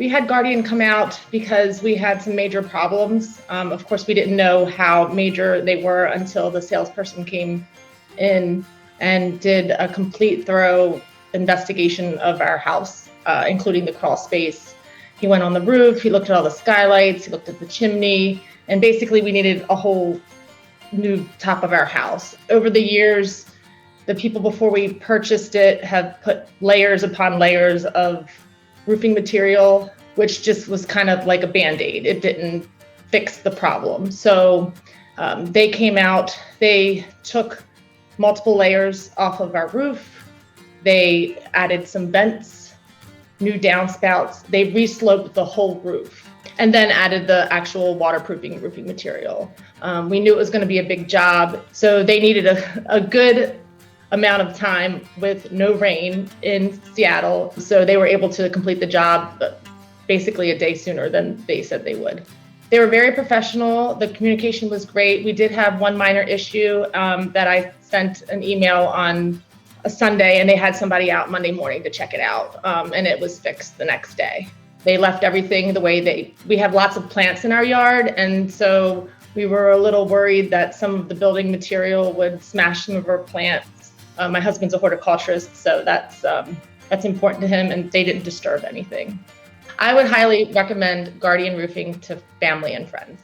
We had Guardian come out because we had some major problems. Of course, we didn't know how major they were until the salesperson came in and did a complete thorough investigation of our house, including the crawl space. He went on the roof, he looked at all the skylights, he looked at the chimney, and basically we needed a whole new top of our house. Over the years, the people before we purchased it have put layers upon layers of roofing material, which just was kind of like a Band-Aid. It didn't fix the problem. So they came out, they took multiple layers off of our roof. They added some vents, new downspouts. They resloped the whole roof and then added the actual waterproofing roofing material. We knew it was going to be a big job. So they needed a good amount of time with no rain in Seattle. So they were able to complete the job basically a day sooner than they said they would. They were very professional. The communication was great. We did have one minor issue that I sent an email on a Sunday, and they had somebody out Monday morning to check it out, and it was fixed the next day. They left everything the way we have lots of plants in our yard, and so we were a little worried that some of the building material would smash some of our plants. My husband's a horticulturist, so that's important to him, and they didn't disturb anything. I would highly recommend Guardian Roofing to family and friends.